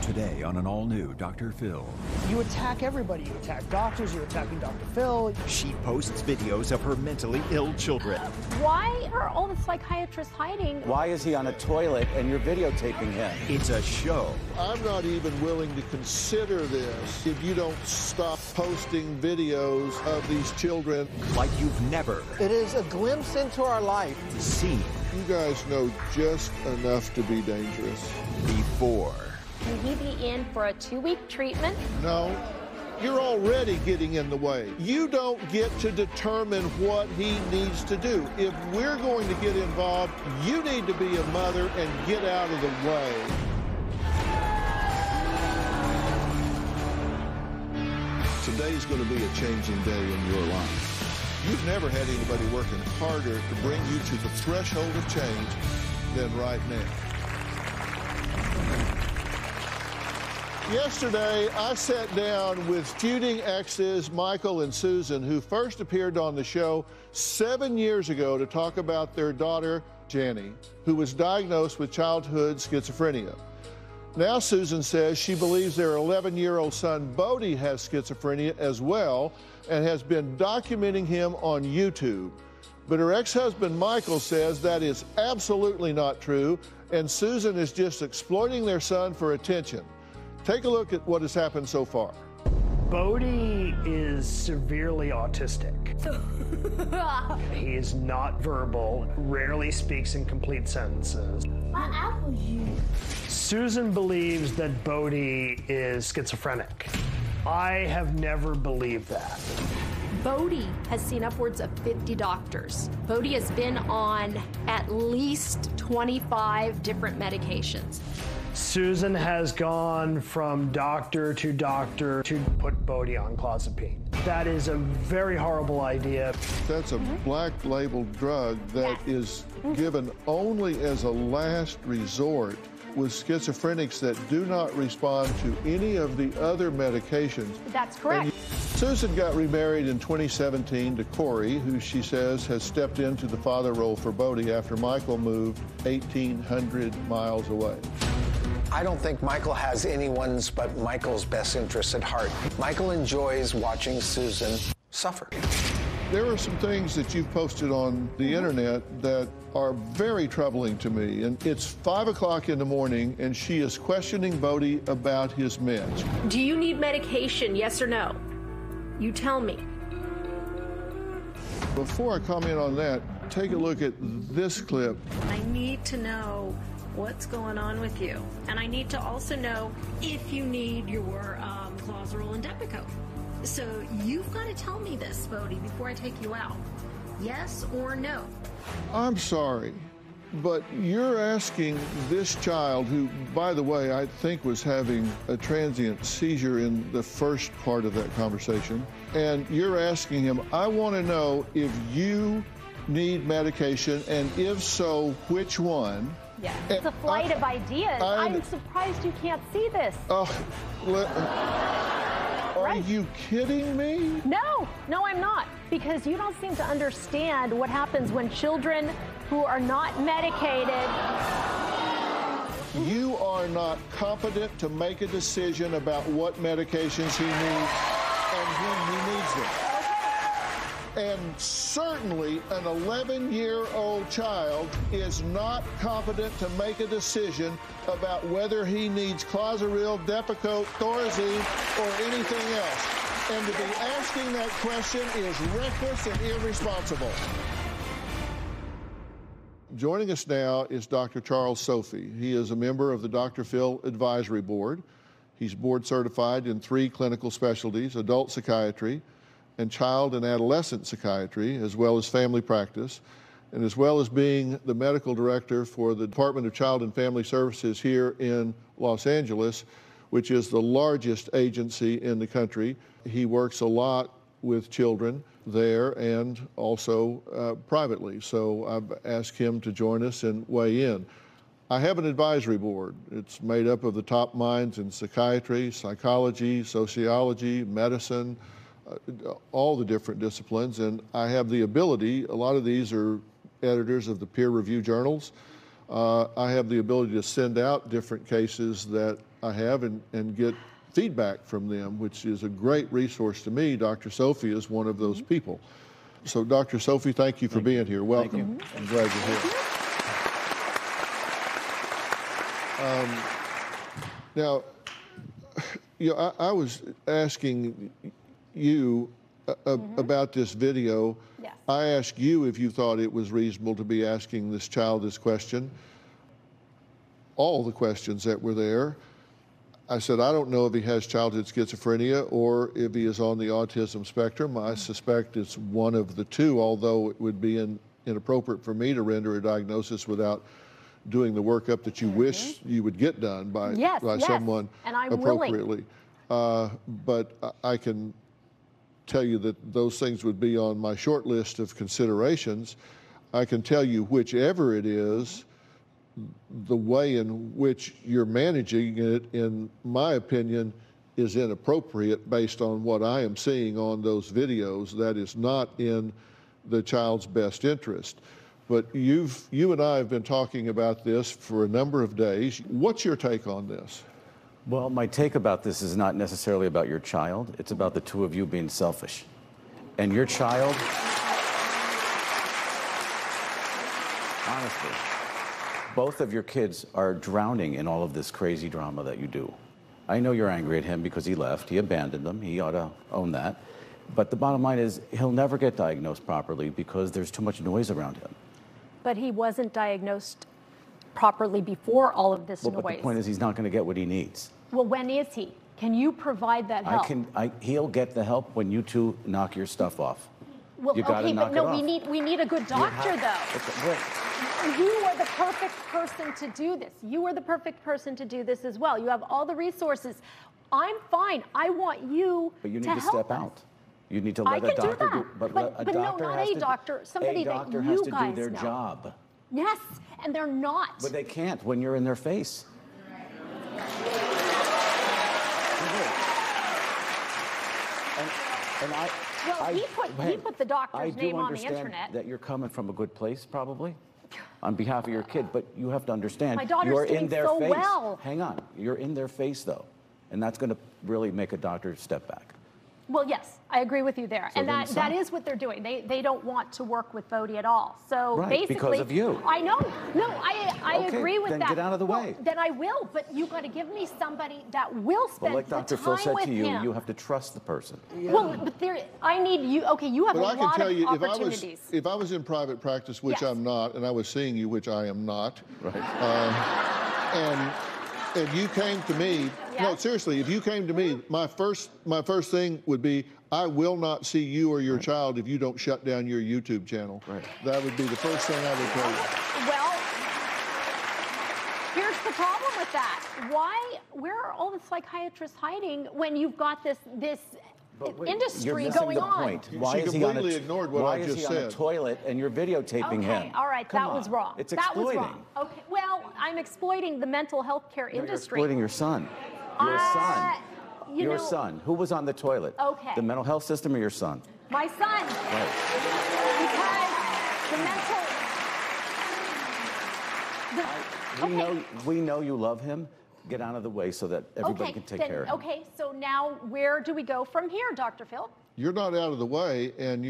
Today on an all-new Dr. Phil. You attack everybody. You attack doctors. You're attacking Dr. Phil. She posts videos of her mentally ill children. Why are all the psychiatrists hiding? Why is he on a toilet and you're videotaping him? It's a show. I'm not even willing to consider this if you don't stop posting videos of these children. Like you've never It is a glimpse into our life. seen You guys know just enough to be dangerous. before. Can he be in for a 2-week treatment? No, you're already getting in the way. You don't get to determine what he needs to do. If we're going to get involved, you need to be a mother and get out of the way. Today's going to be a changing day in your life. You've never had anybody working harder to bring you to the threshold of change than right now. Yesterday, I sat down with feuding exes Michael and Susan, who first appeared on the show 7 years ago to talk about their daughter, Jenny, who was diagnosed with childhood schizophrenia. Now Susan says she believes their 11-year-old son, Bodie, has schizophrenia as well and has been documenting him on YouTube. But her ex-husband, Michael, says that is absolutely not true, and Susan is just exploiting their son for attention. Take a look at what has happened so far. Bodie is severely autistic. He is not verbal, rarely speaks in complete sentences. My apple juice. Susan believes that Bodie is schizophrenic. I have never believed that. Bodie has seen upwards of 50 doctors. Bodie has been on at least 25 different medications. Susan has gone from doctor to put Bodie on clozapine. That is a very horrible idea. That's a black labeled drug that is given only as a last resort with schizophrenics that do not respond to any of the other medications. That's correct. Susan got remarried in 2017 to Corey, who she says has stepped into the father role for Bodie after Michael moved 1,800 miles away. I don't think Michael has anyone's but Michael's best interests at heart. Michael enjoys watching Susan suffer. There are some things that you've posted on the internet that are very troubling to me. And it's 5 o'clock in the morning, and she is questioning Bodie about his meds. Do you need medication, yes or no? You tell me. Before I comment on that, take a look at this clip. I need to know what's going on with you. And I need to also know if you need your Clozaril and Depakote. So you've got to tell me this, Bodie, before I take you out. Yes or no? I'm sorry, but you're asking this child, who, by the way, I think was having a transient seizure in the first part of that conversation, and you're asking him, I want to know if you need medication, and if so, which one? Yeah, it's a flight of ideas. I'm surprised you can't see this. Are you kidding me? No, I'm not. Because you don't seem to understand what happens when children who are not medicated. You are not competent to make a decision about what medications he needs and when he needs them. And certainly an 11-year-old child is not competent to make a decision about whether he needs Clozaril, Depakote, Thorazine, or anything else. And to be asking that question is reckless and irresponsible. Joining us now is Dr. Charles Sophie. He is a member of the Dr.Phill Advisory Board. He's board certified in 3 clinical specialties: adult psychiatry and child and adolescent psychiatry, as well as family practice, and as well as being the medical director for the Department of Child and Family Services here in Los Angeles, which is the largest agency in the country. He works a lot with children there and also privately. So I've asked him to join us and weigh in. I have an advisory board. It's made up of the top minds in psychiatry, psychology, sociology, medicine, all the different disciplines, and I have the ability, a lot of these are editors of the peer review journals, I have the ability to send out different cases that I have and get feedback from them, which is a great resource to me. Dr. Sophie is one of those people. So, Dr. Sophie, thank you for being here. Welcome. I'm glad you're here. Now, I was asking you about this video. Yes. I asked you if you thought it was reasonable to be asking this child this question. All the questions that were there. I said, I don't know if he has childhood schizophrenia or if he is on the autism spectrum. I suspect it's one of the two, although it would be inappropriate for me to render a diagnosis without doing the workup that you wish you would get done by someone appropriately. But I can tell you that those things would be on my short list of considerations. I can tell you whichever it is, the way in which you're managing it, in my opinion, is inappropriate based on what I am seeing on those videos. That is not in the child's best interest. But you and I have been talking about this for a number of days. What's your take on this? Well, my take about this is not necessarily about your child. It's about the two of you being selfish. And your child, honestly, both of your kids are drowning in all of this crazy drama that you do. I know you're angry at him because he left. He abandoned them. He ought to own that. But the bottom line is he'll never get diagnosed properly because there's too much noise around him. But he wasn't diagnosed properly before all of this noise. But the point is he's not going to get what he needs. Well, when is he? Can you provide that help? He'll get the help when you two knock your stuff off. Well, you gotta knock it off. we need a good doctor, though. You are the perfect person to do this. You are the perfect person to do this as well. You have all the resources. I'm fine. I want you to help. But you need to step out. You need to let a doctor do. But no, not a doctor. Somebody that you guys know. A doctor has to do their job. Yes, and they're not. But they can't when you're in their face. He put the doctor's name on the internet. I do understand that you're coming from a good place, probably, on behalf of your kid, but you have to understand, my daughter's you're doing in their so face. Well. Hang on, you're in their face, though, and that's going to really make a doctor step back. Well, yes, I agree with you there. So and that is what they're doing. They don't want to work with Bodie at all. So basically, because of you. I know. No, I agree with that. Then get out of the way. Then I will, but you got to give me somebody that will spend like the time Dr.Phill said to you, him. You have to trust the person. Yeah. Well, but I need you. Okay, you have a lot of opportunities. If I was in private practice, which I'm not, and I was seeing you, which I am not, and you came to me, no, seriously, if you came to me, my first thing would be, I will not see you or your child if you don't shut down your YouTube channel. Right. That would be the first thing I would tell you. Well, here's the problem with that. Where are all the psychiatrists hiding when you've got this industry going on? Point. Why is he on a toilet and you're videotaping him? Okay, all right, that was wrong. It's exploiting. That was wrong. Okay, well, I'm exploiting the mental health care industry. You're exploiting your son. Your son. Your son. Who was on the toilet? Okay. The mental health system or your son? My son. Right. Because we know you love him. Get out of the way so that everybody can take care of him. Okay, so now where do we go from here, Dr. Phill? You're not out of the way, and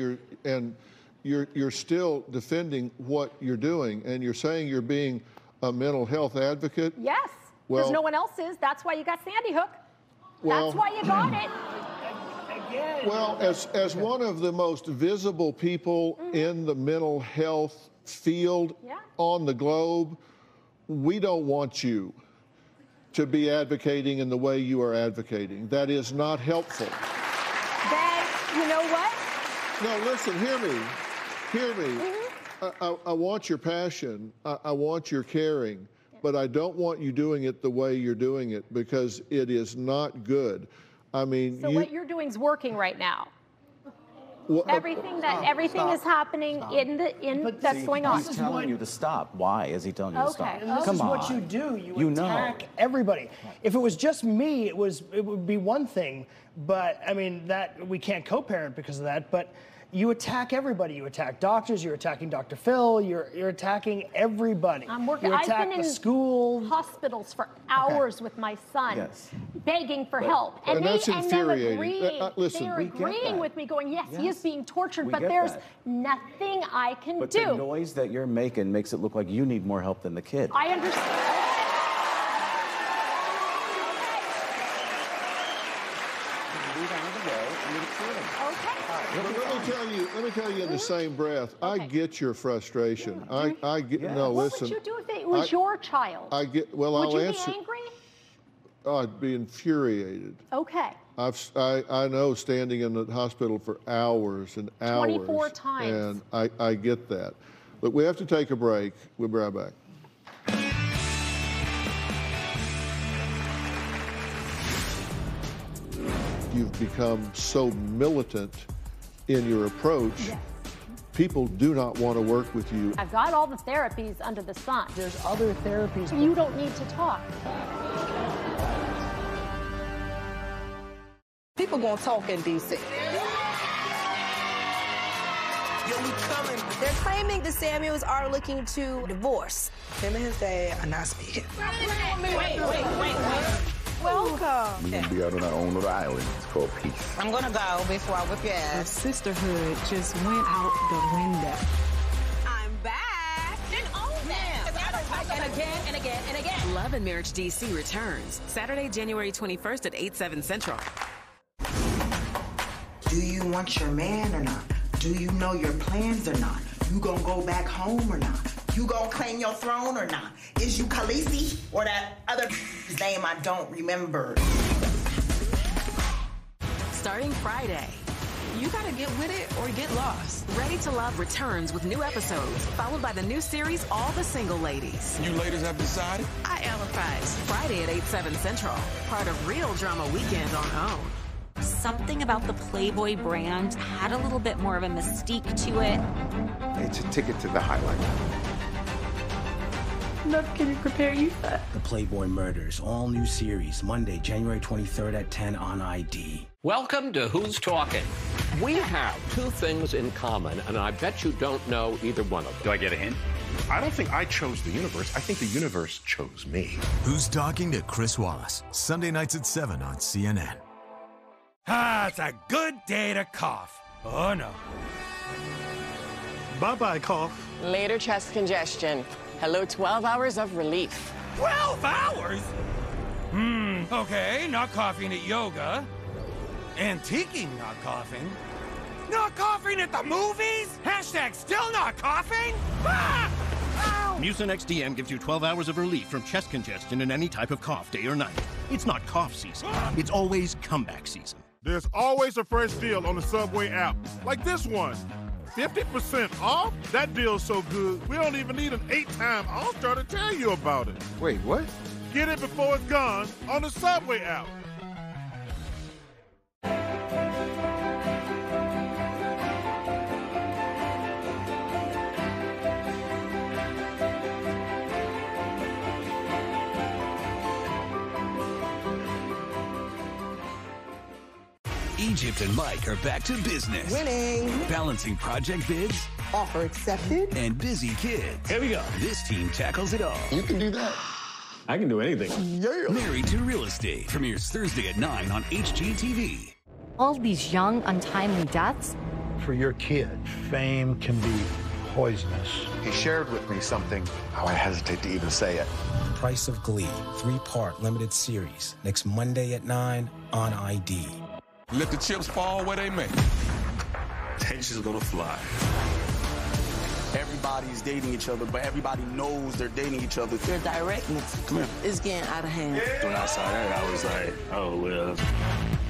you're still defending what you're doing, and you're saying you're being a mental health advocate. Yes, because no one else is. That's why you got Sandy Hook. That's why you got it. Well, as one of the most visible people in the mental health field on the globe, we don't want you to be advocating in the way you are advocating. That is not helpful. Then, you know what? No, listen, hear me. Hear me. I want your passion. I want your caring. But I don't want you doing it the way you're doing it, because it is not good. I mean, so what you're doing is working right now. Well, everything is happening that's going on. He's telling you to stop. Why is he telling you to stop? And this is what you do. You attack everybody. If it was just me, it would be one thing. But I mean, that we can't co-parent because of that. But You attack everybody. You attack doctors. You're attacking Dr.Phill. You're attacking everybody. I'm working. You attack the school. Hospitals for hours with my son, begging for help, and that's infuriating. Listen, they're agreeing with me, going, "Yes, he is being tortured, but there's nothing I can do." But the noise that you're making makes it look like you need more help than the kid. I understand. Let me tell you in the same breath, I get your frustration. I get, no, listen. What would you do if it was your child? I'll answer. Would you be angry? I'd be infuriated. Okay. I know standing in the hospital for hours and hours. 24 times. And I get that. Look, we have to take a break. We'll be right back. You've become so militant in your approach. Yes. People do not want to work with you. I've got all the therapies under the sun. There's other therapies. You don't need to talk. People gonna talk in D.C. They're claiming the Samuels are looking to divorce. Him and his dad are not speaking. Wait. Welcome. We're gonna be out on our own little island. It's called peace. I'm gonna go before I whip your ass. The sisterhood just went out the window. I'm back. And own them. And again, and again, and again. Love and Marriage DC returns Saturday, January 21st at 8/7 Central. Do you want your man or not? Do you know your plans or not? You gonna go back home or not? You gonna claim your throne or not? Is you Khaleesi or that other name I don't remember? Starting Friday. You gotta get with it or get lost. Ready to Love returns with new episodes, followed by the new series, All the Single Ladies. You ladies have decided? I empathize. Friday at 8/7 Central. Part of Real Drama Weekend on OWN. Something about the Playboy brand had a little bit more of a mystique to it. It's a ticket to the highlight. Enough can prepare you for that. The Playboy Murders, all new series, Monday, January 23rd at 10 on ID. Welcome to Who's Talking. We have two things in common, and I bet you don't know either one of them. Do I get a hint? I don't think I chose the universe. I think the universe chose me. Who's Talking to Chris Wallace, Sunday nights at 7 on CNN. Ah, it's a good day to cough. Oh, no. Bye-bye, cough. Later chest congestion. Hello, 12 hours of relief. 12 hours? Okay, not coughing at yoga. Antiquing not coughing. Not coughing at the movies? Hashtag still not coughing? Ah! Mucinex DM gives you 12 hours of relief from chest congestion in any type of cough, day or night. It's not cough season. It's always comeback season. There's always a fresh deal on the Subway app, like this one. 50% off? That deal's so good, we don't even need an 8-time All-Star to tell you about it. Wait, what? Get it before it's gone on the Subway app. Egypt and Mike are back to business. Winning. Balancing project bids. Offer accepted. And busy kids. Here we go. This team tackles it all. You can do that. I can do anything. Yeah. Married to Real Estate premieres Thursday at 9 on HGTV. All these young, untimely deaths. For your kid, fame can be poisonous. He shared with me something, I hesitate to even say it. Price of Glee, 3-part limited series. Next Monday at 9 on ID. Let the chips fall where they may. Tension's gonna fly. Everybody's dating each other, but everybody knows they're dating each other. Your directness is getting out of hand. When I saw that, I was like, oh, well.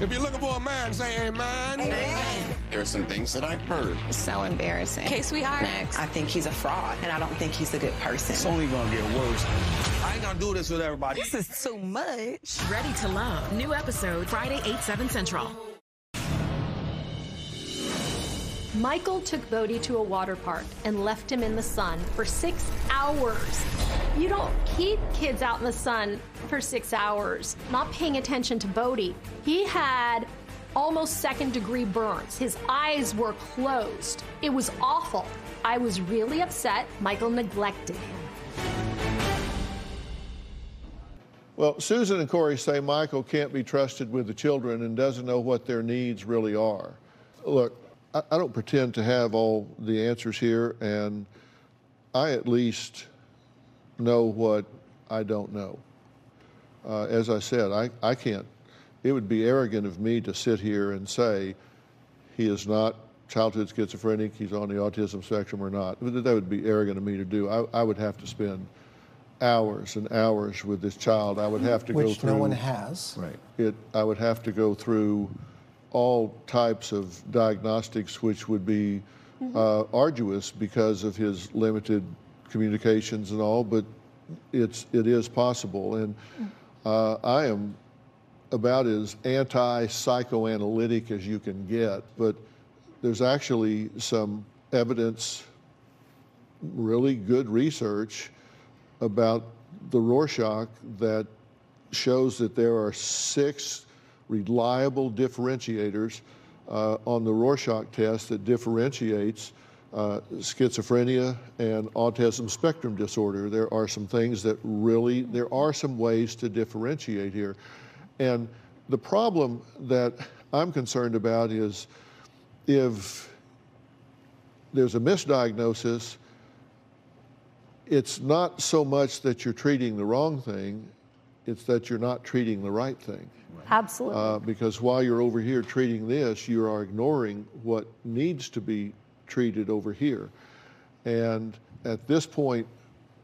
If you're looking for a man, say amen. Amen. There are some things that I've heard. It's so embarrassing. Okay, sweetheart. Next. I think he's a fraud, and I don't think he's a good person. It's only gonna get worse. I ain't gonna do this with everybody. This is too much. Ready to Love. New episode Friday, 8/7 Central. Michael took Bodie to a water park and left him in the sun for 6 hours. You don't keep kids out in the sun for 6 hours, not paying attention to Bodie. He had almost second-degree burns. His eyes were closed. It was awful. I was really upset Michael neglected him. Well, Susan and Corey say Michael can't be trusted with the children and doesn't know what their needs really are. Look, I don't pretend to have all the answers here, and I at least know what I don't know. As I said, I can't. It would be arrogant of me to sit here and say he is not childhood schizophrenic, he's on the autism spectrum or not. That would be arrogant of me to do. I would have to spend hours and hours with this child. I would have to go through... Which no one has. Right. I would have to go through all types of diagnostics, which would be arduous because of his limited communications and all, but it is possible. And I am about as anti-psychoanalytic as you can get, but there's actually some evidence, really good research about the Rorschach that shows that there are 6 reliable differentiators on the Rorschach test that differentiates schizophrenia and autism spectrum disorder. There are some things that really, there are some ways to differentiate here. And the problem that I'm concerned about is if there's a misdiagnosis, it's not so much that you're treating the wrong thing, it's that you're not treating the right thing. Absolutely. Because while you're over here treating this, you are ignoring what needs to be treated over here. And at this point,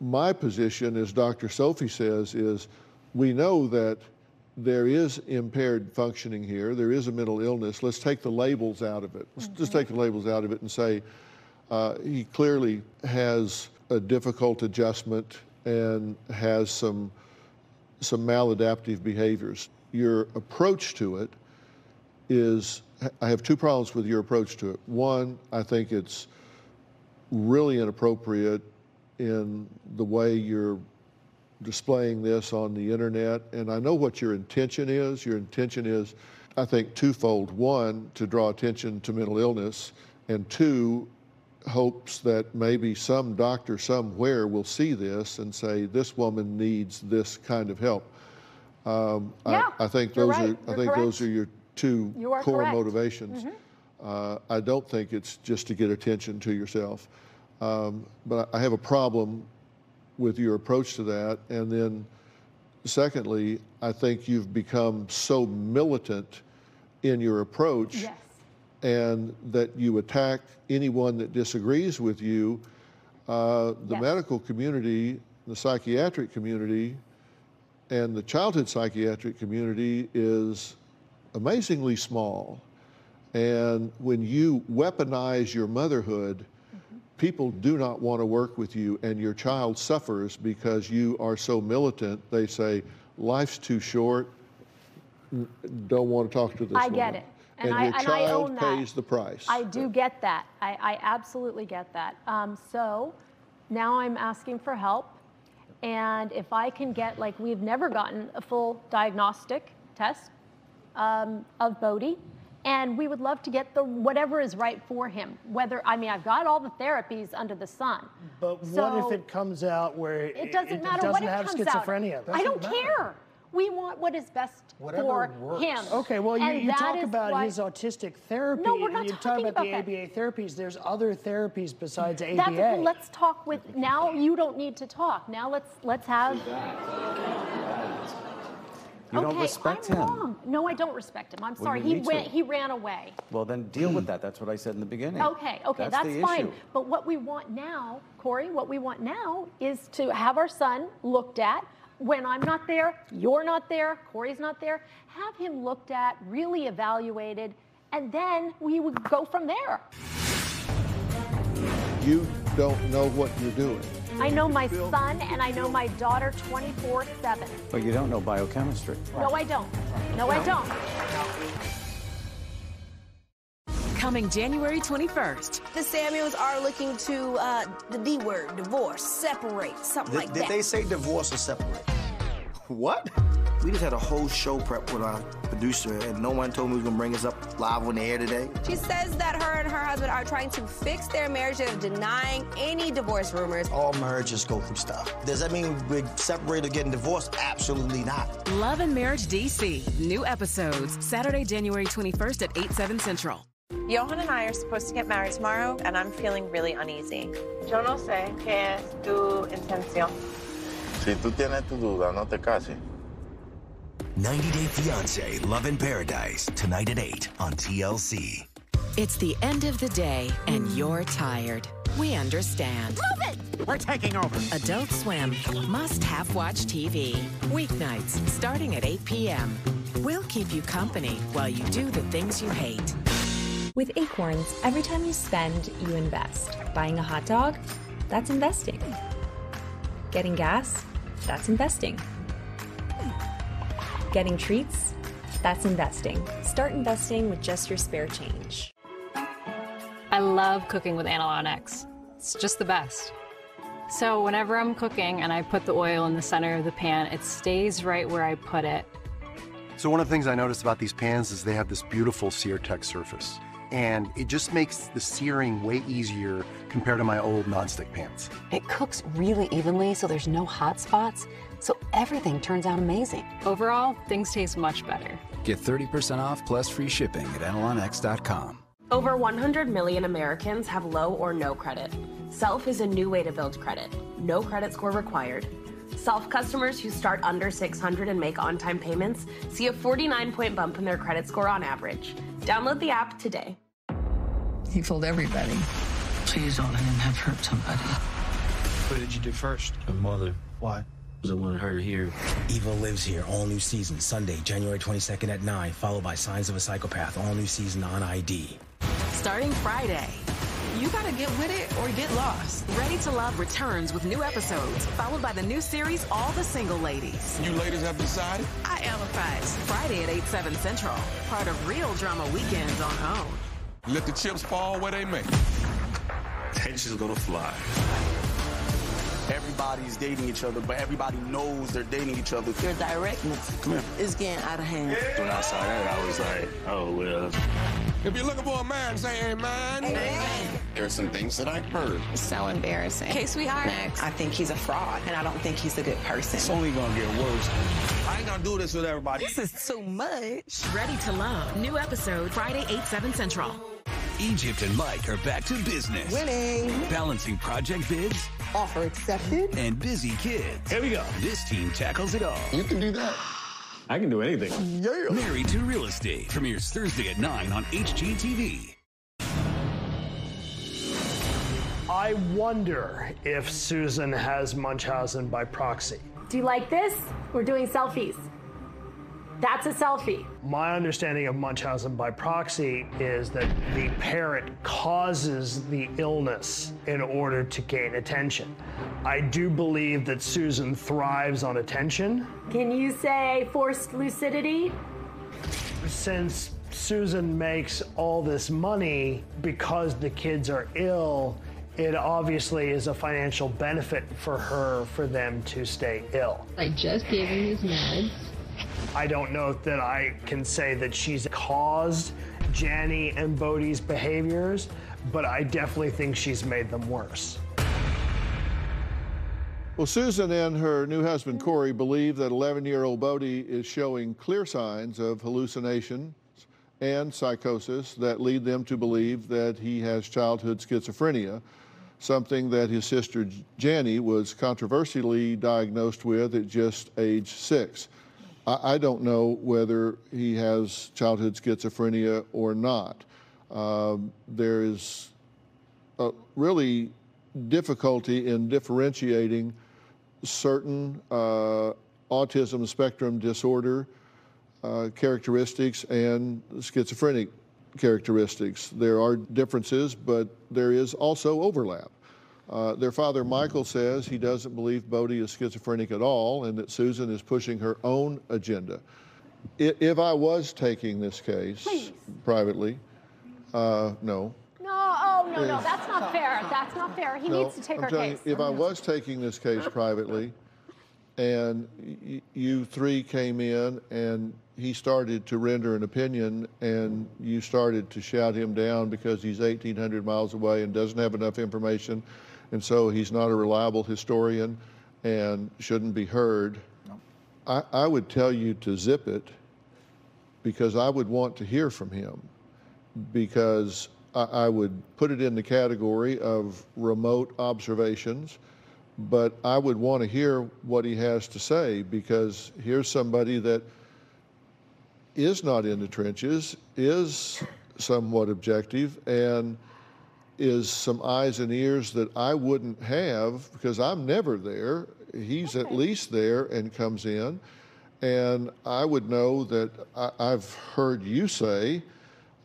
my position, as Dr. Sophie says, is we know that there is impaired functioning here. There is a mental illness. Let's take the labels out of it. Let's just take the labels out of it and say he clearly has a difficult adjustment and has some maladaptive behaviors. Your approach to it is, I have 2 problems with your approach to it. One, I think it's really inappropriate in the way you're displaying this on the internet, and I know what your intention is. Your intention is, I think, twofold. One, to draw attention to mental illness, and 2, hopes that maybe some doctor somewhere will see this and say, this woman needs this kind of help. I think those are your 2 core motivations. I don't think it's just to get attention to yourself. But I have a problem with your approach to that. And then secondly, I think you've become so militant in your approach and that you attack anyone that disagrees with you. The medical community, the psychiatric community, and the childhood psychiatric community is amazingly small. And when you weaponize your motherhood, people do not want to work with you, and your child suffers because you are so militant. They say, life's too short, don't want to talk to this woman. I get it. And your child pays the price. I do get that. I absolutely get that. So now I'm asking for help. And if I can get, like, we've never gotten a full diagnostic test of Bodie. And we would love to get whatever is right for him. I've got all the therapies under the sun. But what if it comes out where it doesn't matter what it have comes schizophrenia? out. I don't care. We want what is best for him. Okay, well, you talk about his autistic therapy. No, we're not you talking talk about that. the ABA therapies. There's other therapies besides ABA. Let's talk with, now you don't need to talk. Now let's have. You don't respect him. Wrong. No, I don't respect him. I'm sorry. He ran away. Well, then deal with that. That's what I said in the beginning. Okay, that's fine. But what we want now, Corey, is to have our son looked at. When I'm not there, you're not there, Corey's not there, have him looked at, really evaluated, and then we would go from there. You don't know what you're doing. I know my son and I know my daughter 24/7. But you don't know biochemistry. No, I don't. No, I don't. Coming January 21st. The Samuels are looking to the D word, divorce, separate, something like that. Did they say divorce or separate? What? We just had a whole show prep with our producer, and no one told me we was gonna bring us up live on the air today. She says that her and her husband are trying to fix their marriage and denying any divorce rumors. All marriages go through stuff. Does that mean we're separated or getting divorced? Absolutely not. Love and Marriage DC. New episodes, Saturday, January 21st at 8, 7 Central. Johan and I are supposed to get married tomorrow, and I'm feeling really uneasy. Yo no sé qué es tu intención. Si tú tienes tu duda, no te cases. 90 Day Fiancé, Love in Paradise, tonight at 8 on TLC. It's the end of the day, and you're tired. We understand. Move it! We're taking over. Adult Swim. Must-have watch TV. Weeknights, starting at 8 p.m. We'll keep you company while you do the things you hate. With Acorns, every time you spend, you invest. Buying a hot dog? That's investing. Getting gas? That's investing. Getting treats? That's investing. Start investing with just your spare change. I love cooking with Analon X. It's just the best. So whenever I'm cooking and I put the oil in the center of the pan, it stays right where I put it. So one of the things I noticed about these pans is they have this beautiful sear-tech surface. And it just makes the searing way easier compared to my old nonstick pans. It cooks really evenly, so there's no hot spots, so everything turns out amazing. Overall, things taste much better. Get 30% off plus free shipping at EnelonX.com. Over 100 million Americans have low or no credit. Self is a new way to build credit. No credit score required. Self customers who start under 600 and make on-time payments see a 49-point bump in their credit score on average. Download the app today. He told everybody. Please don't let him have hurt somebody. What did you do first? My mother. Why? Because I wanted her here. Evil Lives Here, all new season, Sunday, January 22nd at 9, followed by Signs of a Psychopath, all new season on ID. Starting Friday. You gotta get with it or get lost. Ready to Love returns with new episodes, followed by the new series, All the Single Ladies. You ladies have decided? I empathize. Friday at 8, 7 Central. Part of Real Drama Weekends on OWN. Let the chips fall where they may. Tension's gonna fly. Everybody's dating each other, but everybody knows they're dating each other. Your directness is getting out of hand. When I saw that, I was like, oh, well. If you're looking for a man, say amen. Amen. There are some things that I heard. It's so embarrassing. Case sweetheart. Next. I think he's a fraud, and I don't think he's a good person. It's only gonna get worse. I ain't gonna do this with everybody. This is too much. Ready to Love. New episode Friday, 8, 7 Central. Egypt and Mike are back to business. Winning. Balancing project bids. Offer accepted. And busy kids. Here we go. This team tackles it all. You can do that. I can do anything. Yeah. Married to Real Estate premieres Thursday at 9 on HGTV. I wonder if Susan has Munchausen by proxy. Do you like this? We're doing selfies. That's a selfie. My understanding of Munchausen by proxy is that the parent causes the illness in order to gain attention. I do believe that Susan thrives on attention. Can you say forced lucidity? Since Susan makes all this money because the kids are ill, it obviously is a financial benefit for her for them to stay ill. I just gave him his meds. I don't know that I can say that she's caused Janny and Bodie's behaviors, but I definitely think she's made them worse. Well, Susan and her new husband, Corey, believe that 11-year-old Bodie is showing clear signs of hallucinations and psychosis that lead them to believe that he has childhood schizophrenia, something that his sister Janny was controversially diagnosed with at just age 6. I don't know whether he has childhood schizophrenia or not. There is a really difficulty in differentiating certain autism spectrum disorder characteristics and schizophrenic characteristics. There are differences, but there is also overlap. Their father, Michael, says he doesn't believe Bodie is schizophrenic at all and that Susan is pushing her own agenda. If I was taking this case privately, no. No, that's not fair. That's not fair. He needs to take our case. If I was taking this case privately, and you three came in, and he started to render an opinion, and you started to shout him down because he's 1,800 miles away and doesn't have enough information, and so he's not a reliable historian and shouldn't be heard. No. I would tell you to zip it, because I would want to hear from him, because I would put it in the category of remote observations, but I would want to hear what he has to say, because here's somebody that is not in the trenches, is somewhat objective, and is some eyes and ears that I wouldn't have, because I'm never there. He's at least there and comes in, and I would know that I've heard you say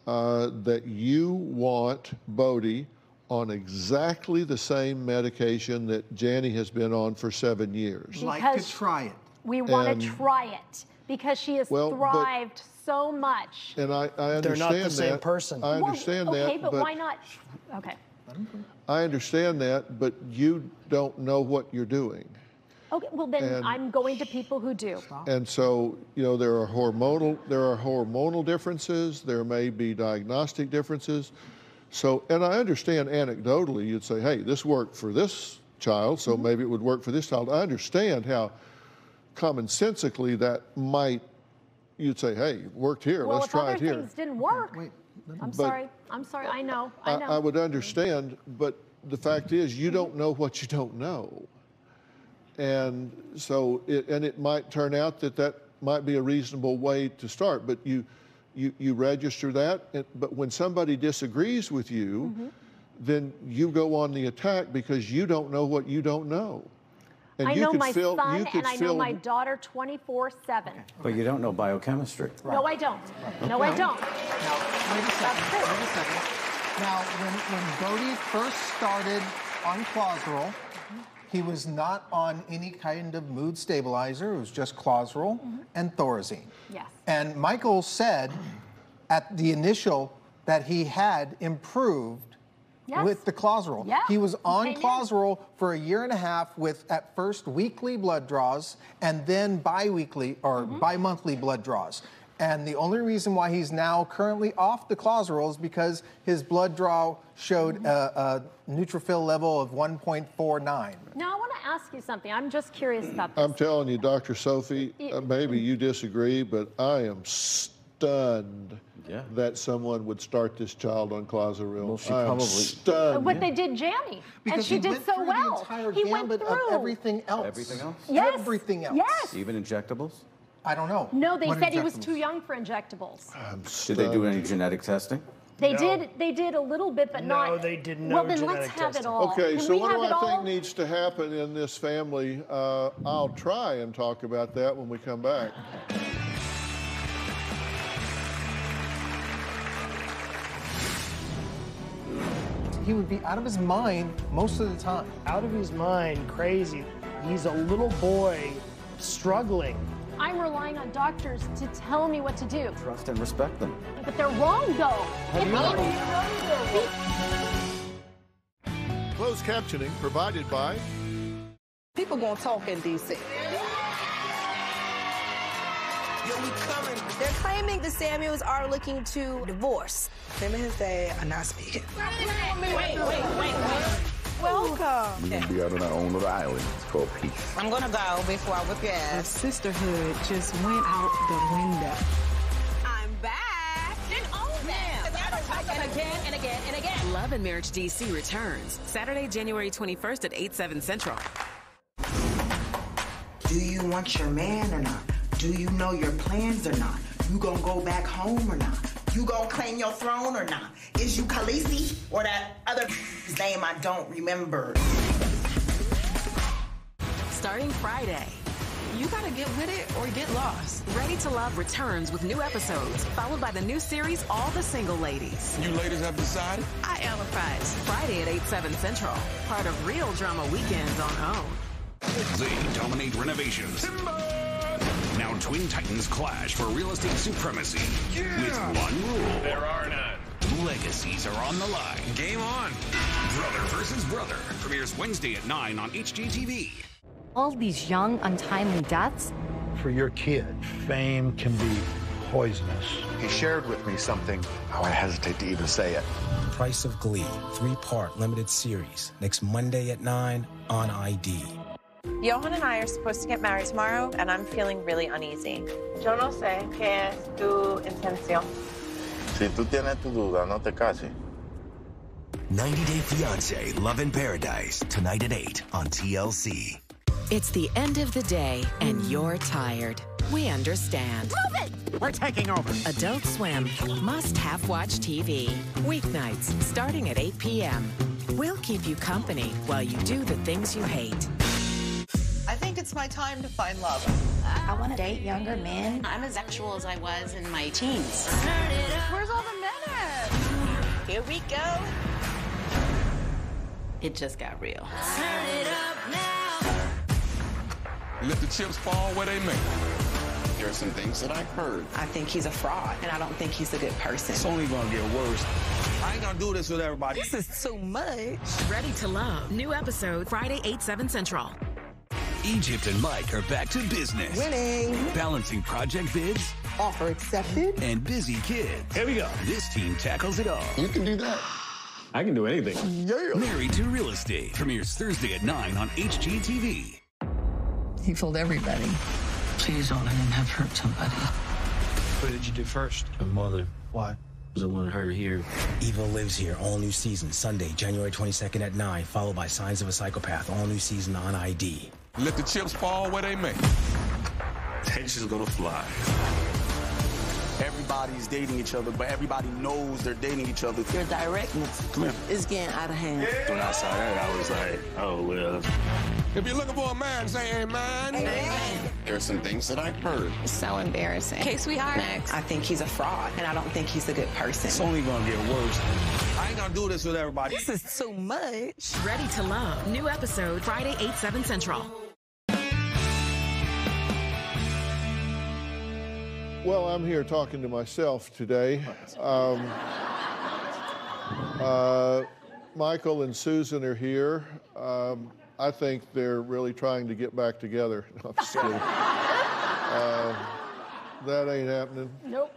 that you want Bodie on exactly the same medication that Janny has been on for 7 years. Like to try it. We want to try it because she has thrived so much. And I understand they're not the same that. person. I understand that. Okay, but why not? Okay. I understand that, but you don't know what you're doing. Okay, well then I'm going to people who do. And so, you know, there are hormonal differences, there may be diagnostic differences. So, and I understand anecdotally, you'd say, hey, this worked for this child, so maybe it would work for this child. I understand how commonsensically that might, you'd say, hey, it worked here, let's try it here. Well, if other things didn't work, I'm sorry, I know. I would understand, but the fact is you don't know what you don't know. And so, it might turn out that might be a reasonable way to start, but you register that, but when somebody disagrees with you, then you go on the attack because you don't know what you don't know. And I you know could my fill, son you could and I know my daughter 24/7. But you don't know biochemistry. Right. No, I don't. No, I don't. Now, wait a second. Now, when Bodie first started on Clozaril, he was not on any kind of mood stabilizer. It was just Clozaril and Thorazine. Yes. And Michael said at the initial that he had improved with the Clozaril. Yeah. He was on Clozaril for 1.5 years with, at first, weekly blood draws and then bi-weekly or bi-monthly blood draws. And the only reason why he's now currently off the Clozaril is because his blood draw showed a neutrophil level of 1.49. Now, I want to ask you something. I'm just curious about this. I'm telling you, Dr. Sophie, maybe you disagree, but I am stunned that someone would start this child on Clozaril. Well, she I am probably stunned. But they did Janny, and she did so well. He went through everything else. Everything else? Yes. Everything else. Yes. Even injectables? I don't know. No, they said he was too young for injectables. Did they do any genetic testing? They did a little bit, but not. No, they did no Well, then genetic let's have testing. it all. Okay, Can so we what have do it I all? think needs to happen in this family? I'll try and talk about that when we come back. He would be out of his mind most of the time. Out of his mind, crazy. He's a little boy struggling. I'm relying on doctors to tell me what to do. Trust and respect them. But they're wrong, though. Closed captioning provided by... People gonna talk in D.C. They're claiming the Samuels are looking to divorce. Him and his dad are not speaking. Wait. Welcome. We're gonna be out on our own little island. It's called peace. I'm gonna go before I whip your ass. Sisterhood just went out the window. I'm back. And own that. Again and again and again. Love and Marriage DC returns Saturday, January 21st at 8/7 Central. Do you want your man or not? Do you know your plans or not? You gonna go back home or not? You gonna claim your throne or not? Is you Khaleesi or that other name I don't remember? Starting Friday. You gotta get with it or get lost. Ready to Love returns with new episodes, followed by the new series, All the Single Ladies. You ladies have decided? I empathize. Friday at 8/7 Central. Part of Real Drama Weekends on OWN. They dominate renovations. Now Twin Titans clash for real estate supremacy. With one rule. There are none. Legacies are on the line. Game on. Brother versus Brother premieres Wednesday at 9 on HGTV. All these young, untimely deaths. For your kid, fame can be poisonous. He shared with me something. Oh, I hesitate to even say it. Price of Glee, 3-part limited series. Next Monday at 9 on ID. Johan and I are supposed to get married tomorrow, and I'm feeling really uneasy. Yo no sé qué es tu intención. Si tú tienes tu duda, no te cases. 90 Day Fiancé, Love in Paradise, tonight at 8 on TLC. It's the end of the day, and you're tired. We understand. Move it! We're taking over. Adult Swim, must-have watch TV. Weeknights, starting at 8 p.m. We'll keep you company while you do the things you hate. I think it's my time to find love. I want to date younger men. I'm as sexual as I was in my teens. Where's all the men at? Here we go. It just got real. Turn it up now. Let the chips fall where they may. There are some things that I've heard. I think he's a fraud, and I don't think he's a good person. It's only gonna get worse. I ain't gonna do this with everybody. This is too much. Ready to Love. New episode Friday, 8/7 Central. Egypt and Mike are back to business. Winning. Balancing project bids. Offer accepted. And busy kids. Here we go. This team tackles it all. You can do that. I can do anything. Yeah. Married to Real Estate premieres Thursday at 9 on HGTV. He fooled everybody. Please don't let him have hurt somebody. What did you do first? My mother. Why? Because I wanted her to hear. Evil Lives Here, all new season, Sunday, January 22nd at 9, followed by Signs of a Psychopath, all new season on ID. Let the chips fall where they may. Tension's gonna fly. Everybody's dating each other, but everybody knows they're dating each other. Your directness is getting out of hand. When I saw that, I was like, oh, well. If you're looking for a man, say amen. Amen. There are some things that I've heard. It's so embarrassing. Okay, sweetheart. Next. I think he's a fraud, and I don't think he's a good person. It's only gonna get worse. I ain't gonna do this with everybody. This is too much. Ready to Love. New episode Friday, 8/7 Central. Well, I'm here talking to myself today. Michael and Susan are here. I think they're really trying to get back together. No, I'm just kidding. That ain't happening. Nope.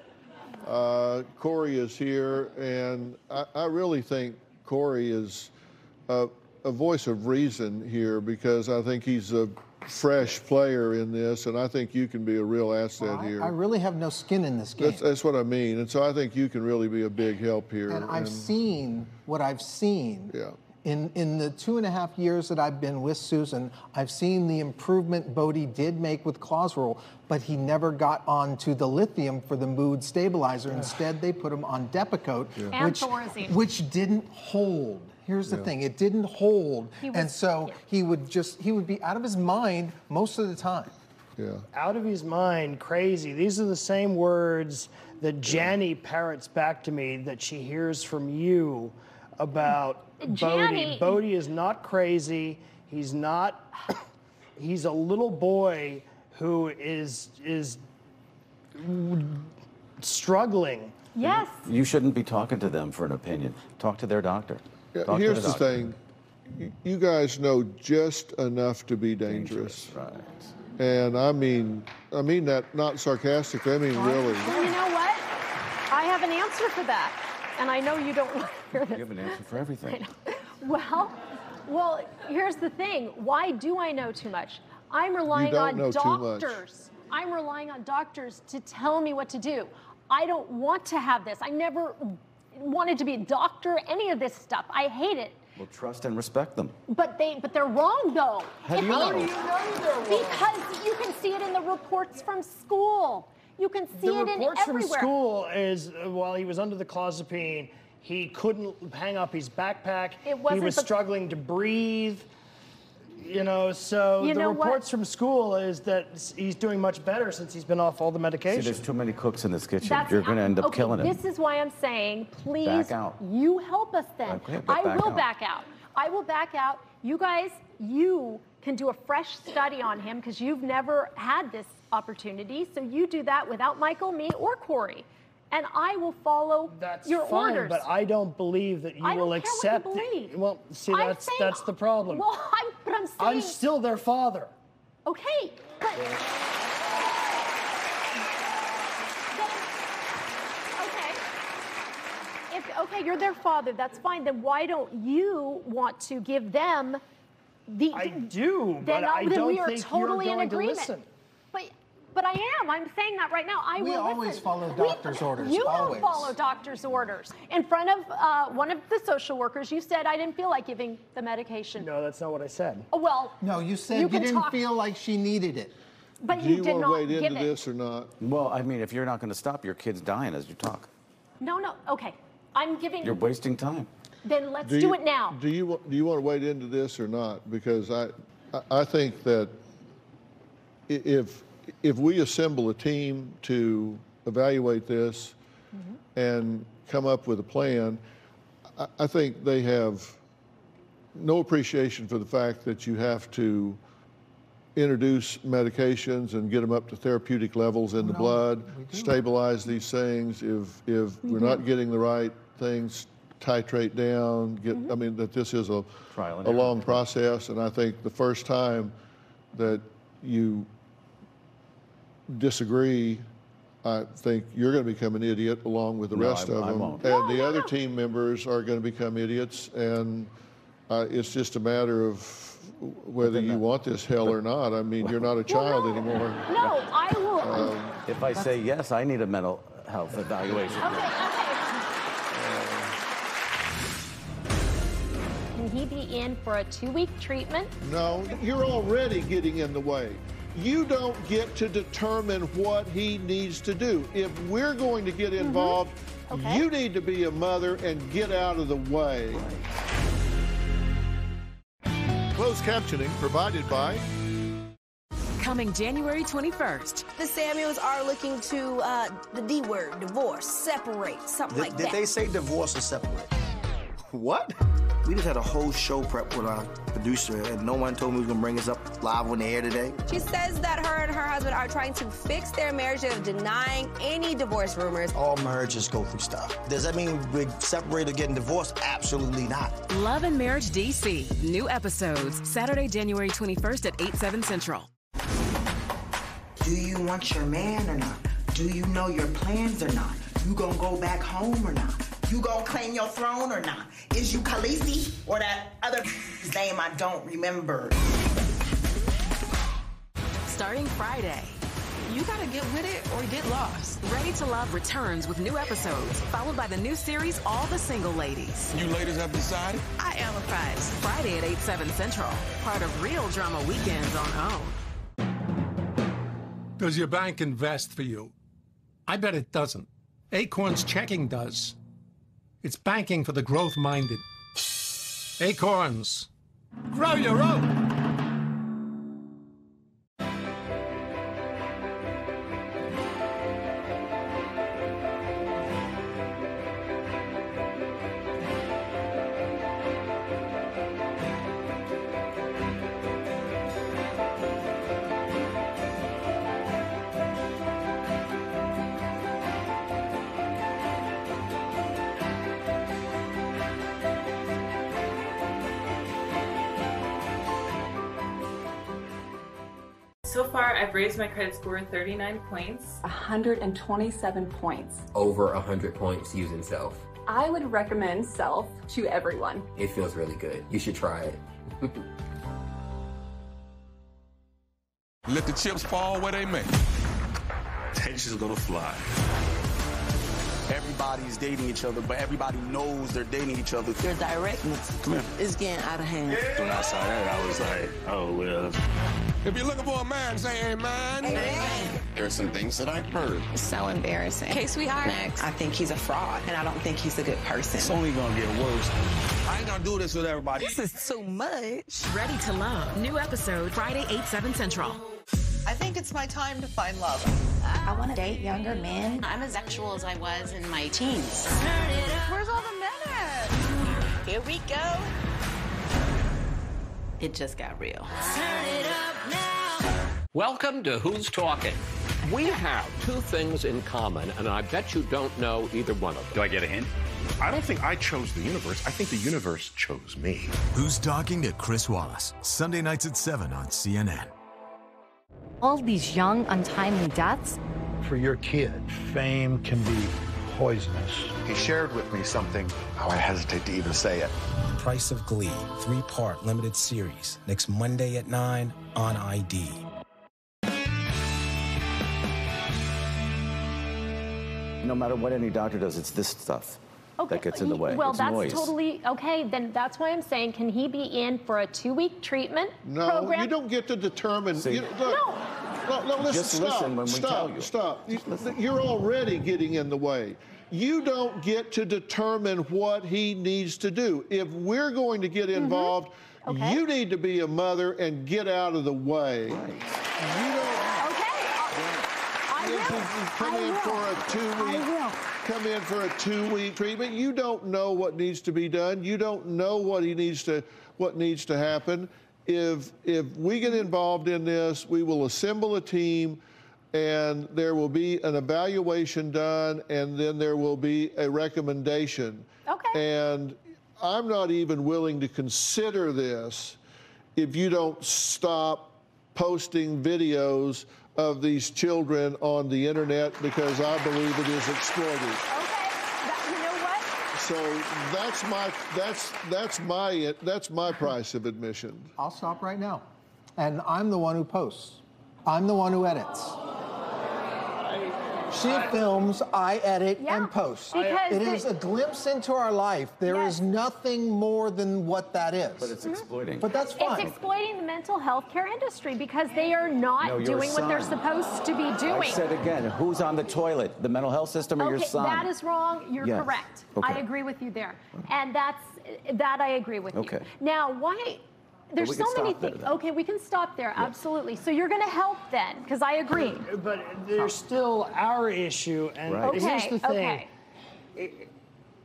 Corey is here, and I really think Corey is a voice of reason here, because I think he's a fresh player in this, and I think you can be a real asset here. I really have no skin in this game. That's what I mean, and so I think you can really be a big help here. And I've seen what I've seen. Yeah. In the 2.5 years that I've been with Susan, I've seen the improvement Bodie did make with Closrol, but he never got onto the lithium for the mood stabilizer. Instead, they put him on Depakote, which didn't hold. Here's the thing, it didn't hold. He would be out of his mind most of the time. Yeah. Out of his mind, crazy. These are the same words that Jenny parrots back to me that she hears from you about Bodie. Bodie is not crazy. He's not, he's a little boy who is struggling. Yes. You shouldn't be talking to them for an opinion. Talk to their doctor. Yeah, here's the thing. You guys know just enough to be dangerous. Right. And I mean that not sarcastically, I mean really. Well, you know what? I have an answer for that. And I know you don't want to hear this. You have an answer for everything. Well, here's the thing. Why do I know too much? I'm relying on doctors. I'm relying on doctors to tell me what to do. I don't want to have this. I never wanted to be a doctor, any of this stuff. I hate it. Well, trust and respect them. But they're wrong, though. How do you know? Because you can see it in the reports from school. You can see it in everywhere. The reports from school is while he was under the clozapine, he couldn't hang up his backpack. He was struggling to breathe. You know, so the reports from school is that he's doing much better since he's been off all the medication. See, there's too many cooks in this kitchen. You're going to end up killing him. This is why I'm saying, please, back out. You help us then. Okay, I will back out. I will back out. You guys, you can do a fresh study on him because you've never had this opportunity. So you do that without Michael, me, or Corey. And I will follow your orders. But I don't believe that you will accept it. Well, see, that's the problem. Well, but I'm saying... I'm still their father. Okay, but... Okay, you're their father, that's fine. Then why don't you want to give them the... I do, then, but I then don't we are think totally you're in going to agreement. listen. But I am. I'm saying that right now. We always follow doctor's orders. You always. don't follow doctor's orders. In front of one of the social workers, you said I didn't feel like giving the medication. No, that's not what I said. Oh, well. No, you said you didn't feel like she needed it. But Do you you did want not to wade give into it. this or not? Well, I mean, if you're not going to stop, your kid's dying as you talk. No. Okay. I'm giving. You're wasting time. Then let's do it now. Do you want to wade into this or not? Because I think that if we assemble a team to evaluate this and come up with a plan, I think they have no appreciation for the fact that you have to introduce medications and get them up to therapeutic levels in the blood, stabilize these things. If we're not getting the right things, titrate down. I mean, that this is a long process, and I think the first time that you disagree, I think you're going to become an idiot along with the rest of them. Won't. And the other team members are going to become idiots, and it's just a matter of whether you want this hell or not. I mean, you're not a child anymore. No, I will. If I say yes, I need a mental health evaluation. Okay. Can he be in for a 2-week treatment? No, you're already getting in the way. You don't get to determine what he needs to do. If we're going to get involved, you need to be a mother and get out of the way. Closed captioning provided by... Coming January 21st. The Samuels are looking to the D word, divorce, separate, something like that. Did they say divorce or separate? What? We just had a whole show prep with our producer, and no one told me we was gonna bring us up live on the air today. She says that her and her husband are trying to fix their marriage of denying any divorce rumors. All marriages go through stuff. Does that mean we're separated or getting divorced? Absolutely not. Love and Marriage DC. New episodes Saturday, January 21st at 8/7 Central. Do you want your man or not? Do you know your plans or not? You gonna go back home or not? You gonna claim your throne or not? Is you Khaleesi or that other name I don't remember? Starting Friday. You gotta get with it or get lost. Ready to Love returns with new episodes, followed by the new series, All the Single Ladies. You ladies have decided? I am a prize. Friday at 8/7 Central. Part of Real Drama Weekends on OWN. Does your bank invest for you? I bet it doesn't. Acorn's checking does. It's banking for the growth-minded. Acorns. Grow your own. So far, I've raised my credit score 39 points. 127 points. Over 100 points using Self. I would recommend Self to everyone. It feels really good. You should try it. Let the chips fall where they may. Tension's gonna fly. Everybody's dating each other, but everybody knows they're dating each other. Your directness is getting out of hand. When I saw that, I was like, oh, well. If you're looking for a man, say amen. Amen. There are some things that I've heard. It's so embarrassing. Okay, sweetheart. Next. I think he's a fraud, and I don't think he's a good person. It's only gonna get worse. I ain't gonna do this with everybody. This is too much. Ready to Love. New episode Friday, 8/7 Central. I think it's my time to find love. I want to date younger men. I'm as sexual as I was in my teens. Where's all the men at? Here we go. It just got real. Turn it up now. Welcome to Who's Talking. We have two things in common, and I bet you don't know either one of them. Do I get a hint? I don't think I chose the universe. I think the universe chose me. Who's Talking to Chris Wallace, Sunday nights at 7 on CNN. All these young, untimely deaths. For your kid, fame can be poisonous. He shared with me something, I hesitate to even say it. Price of Glee, 3-part limited series, next Monday at 9 on ID. No matter what any doctor does, it's this stuff that gets in the way. Well, it's that's noise. totally okay. Then that's why I'm saying, can he be in for a 2-week treatment program? No, you don't get to determine. No, listen, Just listen when we tell you. Stop. You're already getting in the way. You don't get to determine what he needs to do. If we're going to get involved, you need to be a mother and get out of the way. You don't. Come in for a 2-week treatment. You don't know what needs to be done. You don't know what needs to happen. If we get involved in this, we will assemble a team, and there will be an evaluation done, and then there will be a recommendation. Okay. And I'm not even willing to consider this if you don't stop posting videos of these children on the internet, because I believe it is exploitive. Okay, you know what? So that's my price of admission. I'll stop right now. And I'm the one who posts. I'm the one who edits. She films, I edit, and post. It is a glimpse into our life. There is nothing more than what that is. But it's exploiting. But that's fine. It's exploiting the mental health care industry because they are not doing what they're supposed to be doing. I said again, who's on the toilet? The mental health system or your son? That is wrong. You're correct. I agree with you there. And that I agree with you. Now, why... There's so many things. Okay, we can stop there, absolutely. So you're going to help then, because I agree. But there's still our issue, and here's the thing.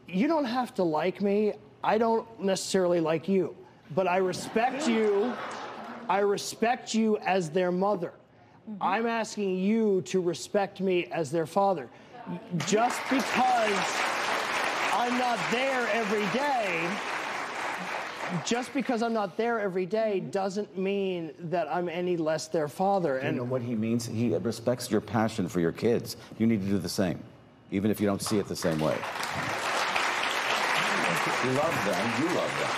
You don't have to like me. I don't necessarily like you. But I respect you. I respect you as their mother. I'm asking you to respect me as their father. Just because I'm not there every day... Just because I'm not there every day doesn't mean that I'm any less their father. You know what he means? He respects your passion for your kids. You need to do the same, even if you don't see it the same way. You love them. You love them.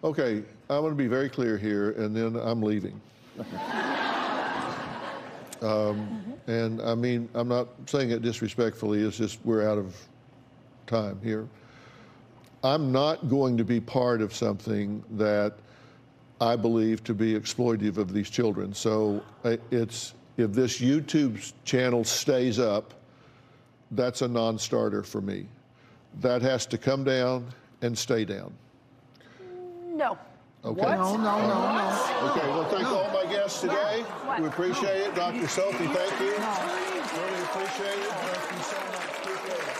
Okay, I'm going to be very clear here, and then I'm leaving. And I mean, I'm not saying it disrespectfully. It's just we're out of time here. I'm not going to be part of something that I believe to be exploitive of these children. So if this YouTube channel stays up, that's a non-starter for me. That has to come down and stay down. No. Okay. What? No. Okay, well, thank all my guests today. We appreciate it. Dr. Sophie, thank you. Really appreciate it. Thank you so much. Appreciate it.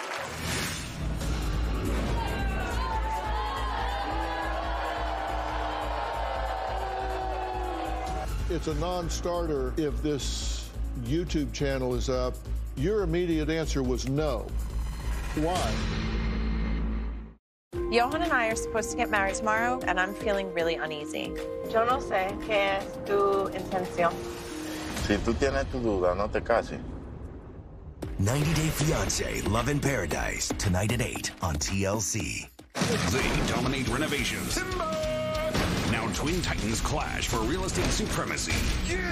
It's a non-starter if this YouTube channel is up. Your immediate answer was no. Why? Johan and I are supposed to get married tomorrow, and I'm feeling really uneasy. Yo no sé qué es tu intención. Si tú tienes tu duda, no te cases. 90 Day Fiancé, Love in Paradise, tonight at 8 on TLC. They dominate renovations. Now Twin Titans clash for real estate supremacy.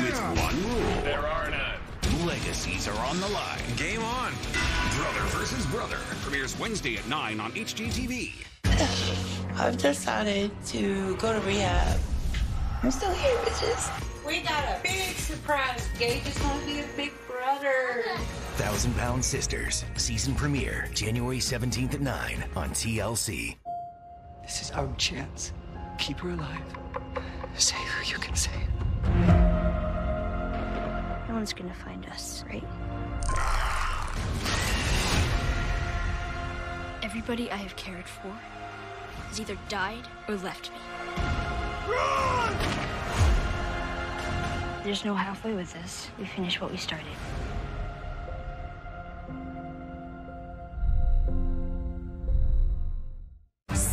With one rule. There are none. Legacies are on the line. Game on. Brother versus Brother premieres Wednesday at 9 on HGTV. I've decided to go to rehab. I'm still here, bitches. We got a big surprise. Gage is going to be a big brother. 1,000-Pound Sisters, season premiere, January 17th at 9 on TLC. This is our chance. Keep her alive. Say who you can say. No one's gonna find us, right? Everybody I have cared for has either died or left me. Run! There's no halfway with this. We finish what we started.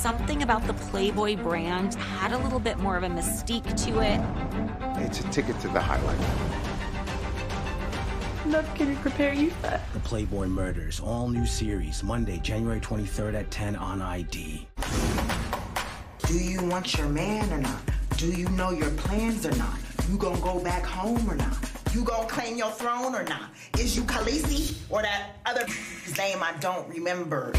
something about the Playboy brand had a little bit more of a mystique to it. It's a ticket to the highlight. Love can prepare you for. The Playboy Murders, all new series, Monday, January 23rd at 10 on ID. Do you want your man or not? Do you know your plans or not? You gonna go back home or not? You gonna claim your throne or not? Is you Khaleesi or that other name I don't remember?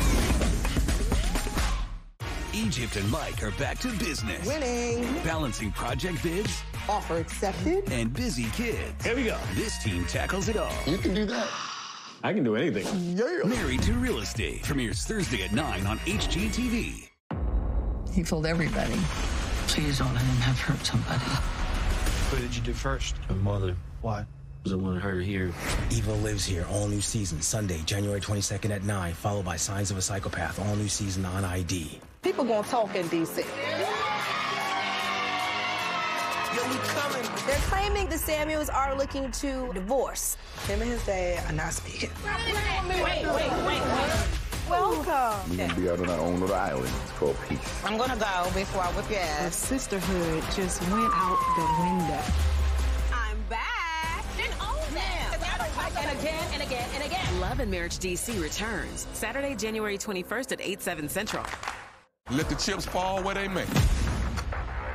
Egypt and Mike are back to business. Winning. Balancing project bids. Offer accepted. And busy kids. Here we go. This team tackles it all. You can do that. I can do anything. Yeah. Married to Real Estate premieres Thursday at 9 on HGTV. He fooled everybody. Please don't let him have hurt somebody. What did you do first? My mother. Why? Because I wanted her here. Evil Lives Here, all new season, Sunday, January 22nd at 9, followed by Signs of a Psychopath, all new season on ID. People gonna talk in D.C. They're claiming the Samuels are looking to divorce. Him and his dad are not speaking. Wait. Welcome. We're going to be out on our own little island. It's called peace. I'm gonna go before I whip your The ass. sisterhood just went out the window. I'm back. And own them. And again. Love and Marriage DC returns Saturday, January 21st at 8/7 Central. Let the chips fall where they may.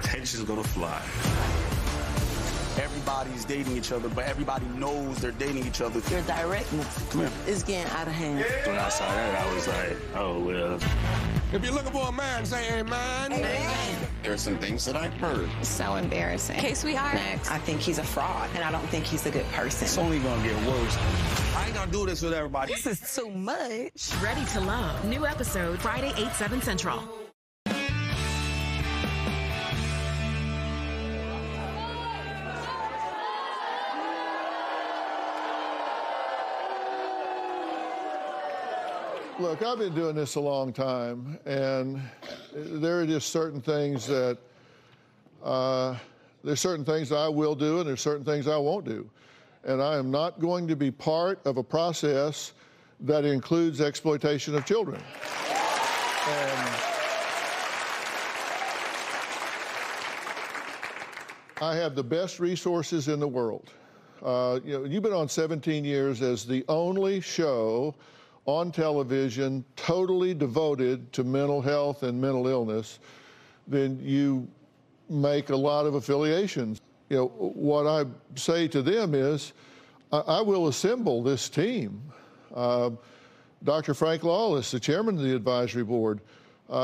Tension's gonna fly. Everybody's dating each other, but everybody knows they're dating each other. Your directness is getting out of hand. When I saw that, I was like, oh, well. If you're looking for a man, say amen. Amen. There's some things that I've heard. So embarrassing. Case sweetheart. Next. I think he's a fraud, and I don't think he's a good person. It's only gonna get worse. I ain't gonna do this with everybody. This is too much. Ready to Love. New episode Friday, 8/7 Central. Look, I've been doing this a long time, and there are just certain things that there's certain things I will do, and there's certain things I won't do. And I am not going to be part of a process that includes exploitation of children. And I have the best resources in the world. You've been on 17 years as the only show on television totally devoted to mental health and mental illness. Then you make a lot of affiliations. What I say to them is, I will assemble this team. Dr. Frank Lawless, the chairman of the advisory board,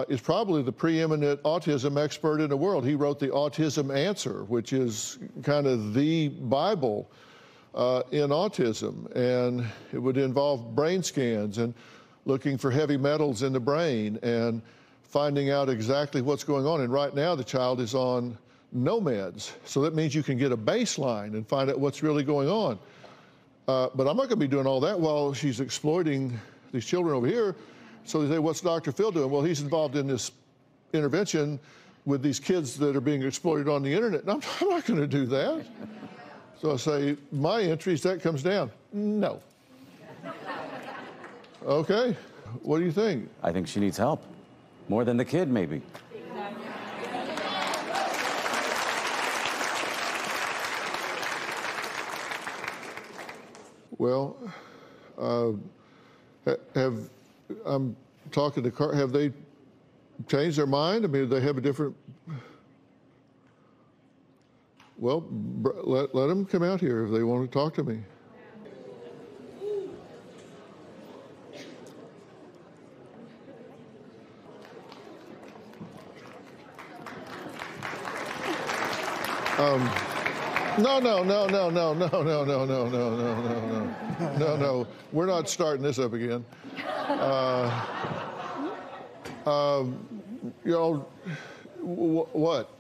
is probably the preeminent autism expert in the world. He wrote the Autism Answer, which is kind of the Bible in autism, and it would involve brain scans and looking for heavy metals in the brain and finding out exactly what's going on. And right now the child is on no meds, so that means you can get a baseline and find out what's really going on. But I'm not going to be doing all that while she's exploiting these children over here. So they say, what's Dr. Phill doing? Well, he's involved in this intervention with these kids that are being exploited on the internet. And I'm not going to do that. So I say, my entries, that comes down. No. Okay, what do you think? I think she needs help. More than the kid, maybe. Well, I'm talking to have they changed their mind? I mean, do they have a different... Well, let them come out here if they want to talk to me. No. We're not starting this up again.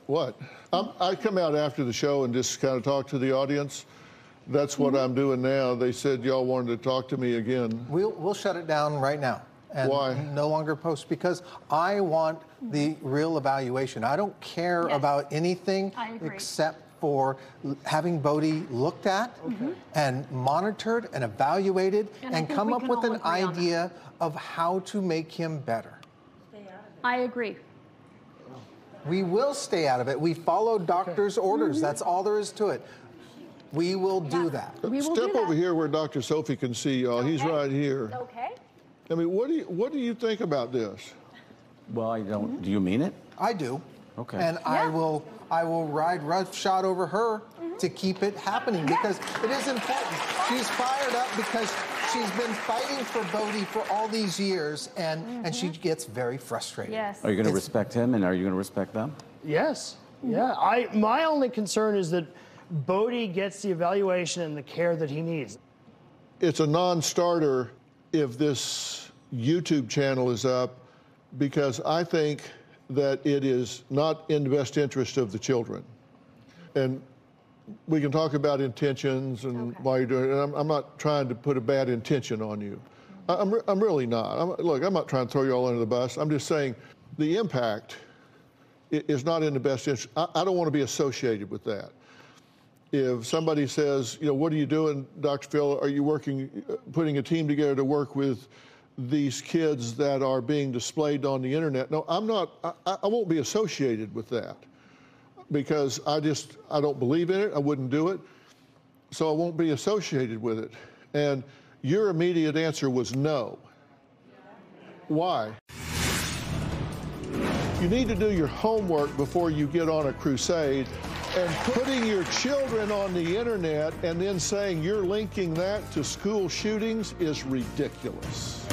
What? I come out after the show and just kind of talk to the audience. That's what I'm doing now. They said y'all wanted to talk to me again. We'll shut it down right now. And why? No longer post, because I want the real evaluation. I don't care about anything except for having Bodhi looked at and monitored and evaluated and come up with an idea of how to make him better. I agree. We will stay out of it. We follow doctor's orders. That's all there is to it. We will do that. Step over here where Dr. Sophie can see y'all. He's right here. Okay. I mean, what do you think about this? Well, I don't. Do you mean it? I do. Okay. And I will ride roughshod over her to keep it happening because it is important. She's fired up because she's been fighting for Bodie for all these years, and she gets very frustrated. Yes. Are you going to respect him, and are you going to respect them? Yes. Yeah. My only concern is that Bodie gets the evaluation and the care that he needs. It's a non-starter if this YouTube channel is up because I think that it is not in the best interest of the children. And we can talk about intentions and why you're doing it. I'm not trying to put a bad intention on you. I'm really not. Look, I'm not trying to throw you all under the bus. I'm just saying the impact is not in the best interest. I don't want to be associated with that. If somebody says, you know, what are you doing, Dr. Phill? Are you putting a team together to work with these kids that are being displayed on the internet? No, I'm not. I won't be associated with that because I don't believe in it. I wouldn't do it. So I won't be associated with it. And your immediate answer was no. Why? You need to do your homework before you get on a crusade. And putting your children on the internet and then saying you're linking that to school shootings is ridiculous.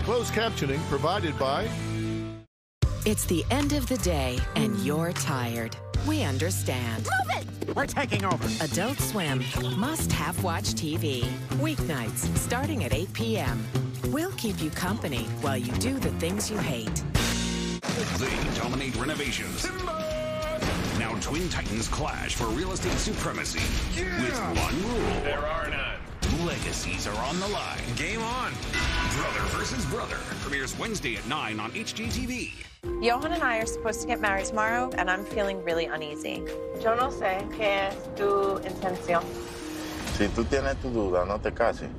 Closed captioning provided by... It's the end of the day and you're tired. We understand. Move it! We're taking over. Adult Swim must-have watch TV. Weeknights starting at 8 p.m. We'll keep you company while you do the things you hate. They dominate renovations. Now Twin Titans clash for real estate supremacy. With one rule. There are none. Legacies are on the line. Game on. Brother versus Brother premieres Wednesday at 9 on HGTV. Johan and I are supposed to get married tomorrow, and I'm feeling really uneasy. Yo no sé qué es tu intención. Si tú tienes tu duda, no te cases.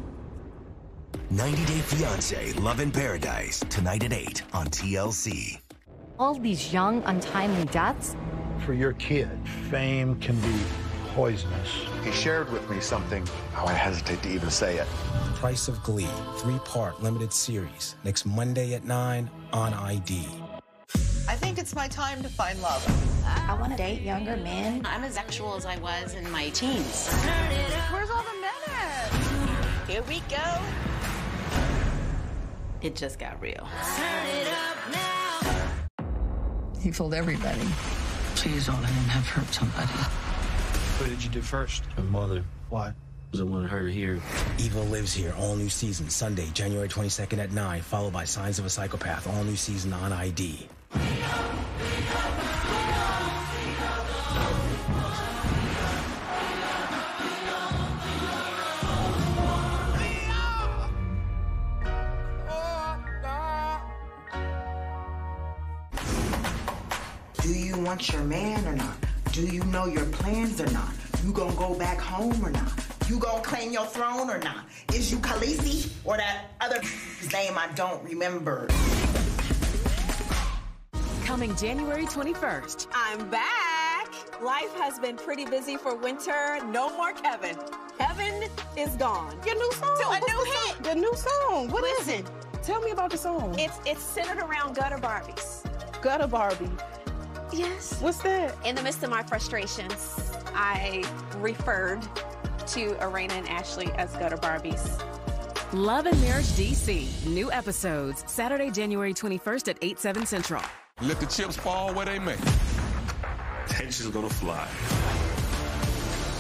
90 Day Fiancé, Love in Paradise, tonight at 8 on TLC. All these young, untimely deaths. For your kid, fame can be poisonous. He shared with me something, how I hesitate to even say it. Price of Glee, 3-part limited series, next Monday at 9 on ID. I think it's my time to find love. I want to date younger men. I'm as sexual as I was in my teens. Where's all the men at? Here we go. It just got real. Turn it up now. He told everybody. Please don't let him have hurt somebody. What did you do first? My mother. Why? Because I wanted her here. Evil Lives Here, all new season, Sunday, January 22nd at 9, followed by Signs of a Psychopath, all new season on ID. Do you want your man or not? Do you know your plans or not? You gonna go back home or not? You gonna claim your throne or not? Is you Khaleesi or that other name I don't remember? Coming January 21st. I'm back. Life has been pretty busy for winter. No more Kevin. Kevin is gone. Your new song. A new hit. The new song. What is Listen, it? Tell me about the song. It's centered around gutter Barbies. Gutter Barbie. Yes. What's that? In the midst of my frustrations, I referred to Arena and Ashley as gutter Barbies. Love and Marriage DC. New episodes Saturday, January 21st at 8/7 Central. Let the chips fall where they may. Tension's gonna fly.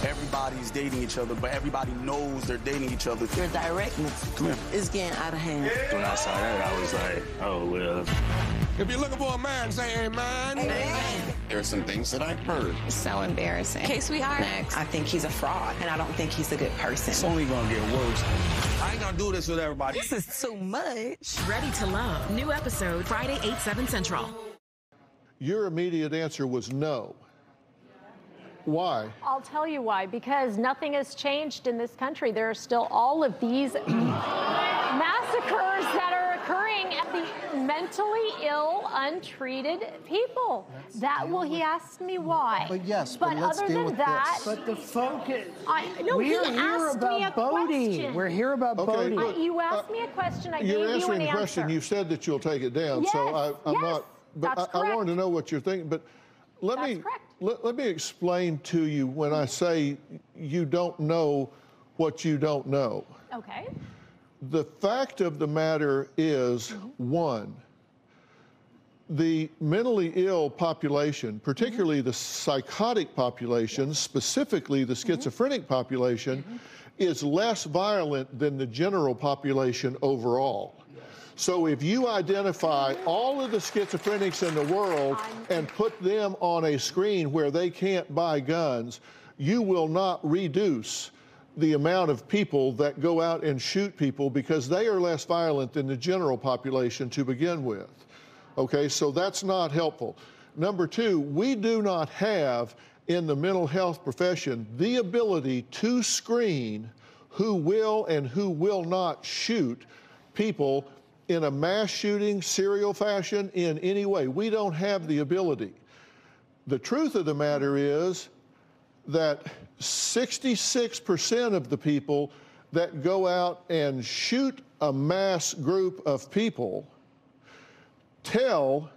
Everybody's dating each other, but everybody knows they're dating each other. Your directness is getting out of hand. When I saw that, I was like, oh, well. If you're looking for a man, say amen. Amen. There are some things that I've heard. It's so embarrassing. Okay, sweetheart. Next. I think he's a fraud, and I don't think he's a good person. It's only gonna get worse. I ain't gonna do this with everybody. This is too much. Ready to Love. New episode Friday, 8/7 Central. Your immediate answer was no. Why? I'll tell you why. Because nothing has changed in this country. There are still all of these massacres that are occurring at the mentally ill, untreated people. He asked me why. But yes, but let's other deal than with that, this. But the focus. No, we're he here asked me a about Bodie. question. We're here about Bodie. You asked me a question. I gave You're you an answering the answer. question. You've said that you'll take it down. Yes, So I'm not. But that's I correct. wanted to know what you're thinking. But let me explain to you when I say you don't know what you don't know. Okay. The fact of the matter is, one, the mentally ill population, particularly the psychotic population, specifically the schizophrenic population, is less violent than the general population overall. So if you identify all of the schizophrenics in the world and put them on a screen where they can't buy guns, you will not reduce the amount of people that go out and shoot people because they are less violent than the general population to begin with. Okay, so that's not helpful. Number two, we do not have in the mental health profession the ability to screen who will and who will not shoot people in a mass shooting, serial fashion, in any way. We don't have the ability. The truth of the matter is that 66% of the people that go out and shoot a mass group of people tell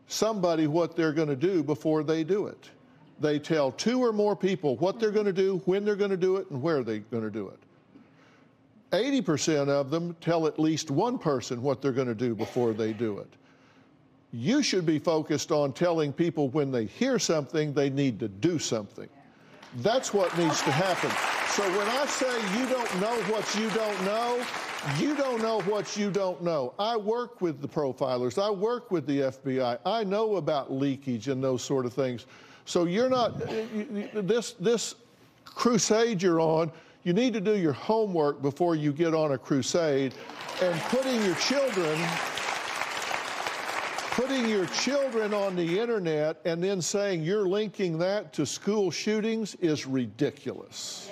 somebody what they're going to do before they do it. They tell 2 or more people what they're going to do, when they're going to do it, and where they're going to do it. 80% of them tell at least one person what they're going to do before they do it. You should be focused on telling people when they hear something, they need to do something. That's what needs to happen. So when I say you don't know what you don't know, you don't know what you don't know. I work with the profilers. I work with the FBI. I know about leakage and those sort of things. So you're not, this crusade you're on, you need to do your homework before you get on a crusade. And putting your children on the internet and then saying you're linking that to school shootings is ridiculous.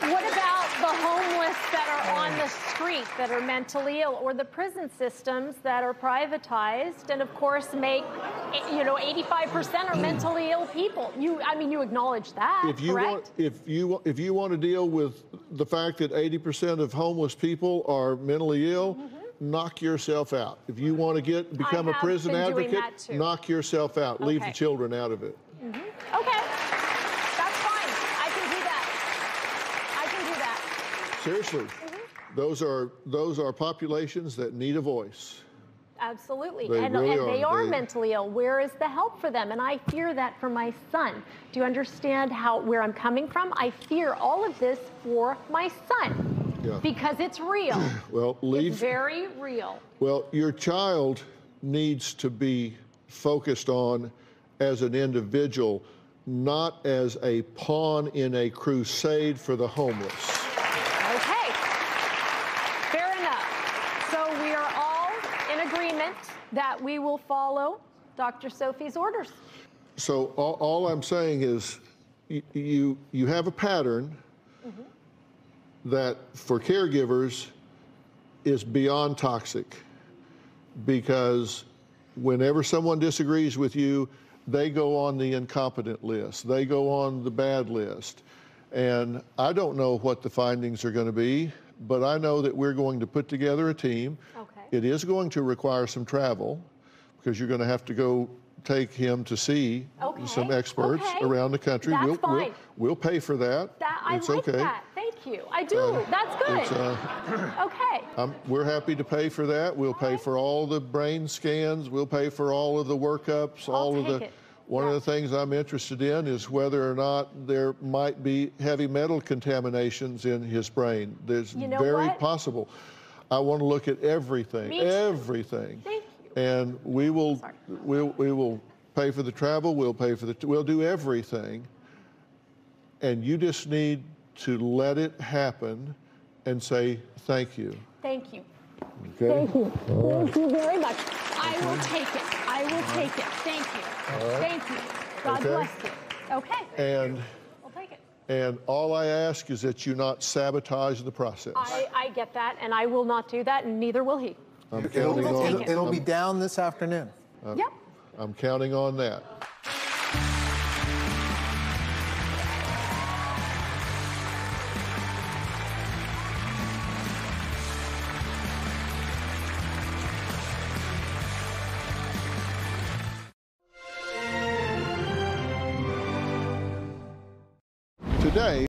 What about the homeless that are on the street that are mentally ill, or the prison systems that are privatized and of course make, 85% are mentally ill people? You acknowledge that, correct? If you want to deal with the fact that 80% of homeless people are mentally ill, knock yourself out. If you want to become a prison advocate, knock yourself out. Leave the children out of it. Okay, that's fine. I can do that. Seriously, those are populations that need a voice. Absolutely, They really they are mentally ill. Where is the help for them? And I fear that for my son. Do you understand where I'm coming from? I fear all of this for my son. Yeah. Because it's real. Well, it's very real. Well, your child needs to be focused on as an individual, not as a pawn in a crusade for the homeless. Okay. Fair enough. So we are all in agreement that we will follow Dr. Sophie's orders. So all I'm saying is you have a pattern that for caregivers is beyond toxic, because whenever someone disagrees with you, they go on the incompetent list, they go on the bad list. And I don't know what the findings are going to be, but I know that we're going to put together a team. Okay. It is going to require some travel, because you're going to have to go take him to see some experts around the country. That's fine. We'll pay for that. I like that. Thank you. I do. That's good. Okay. We're happy to pay for that. We'll pay for all the brain scans. We'll pay for all of the workups. One of the things I'm interested in is whether or not there might be heavy metal contaminations in his brain. There's very possible. I want to look at everything. Everything. Thank you. And we will pay for the travel. We'll do everything. And you just need to let it happen and say thank you. Thank you. Okay. Thank you. Thank you very much. I will take it. I will take it. Thank you. Thank you. God bless you. Okay. And I'll take it. And all I ask is that you not sabotage the process. I get that, and I will not do that, and neither will he. I'm counting on it. It'll be down this afternoon. Yep. I'm counting on that.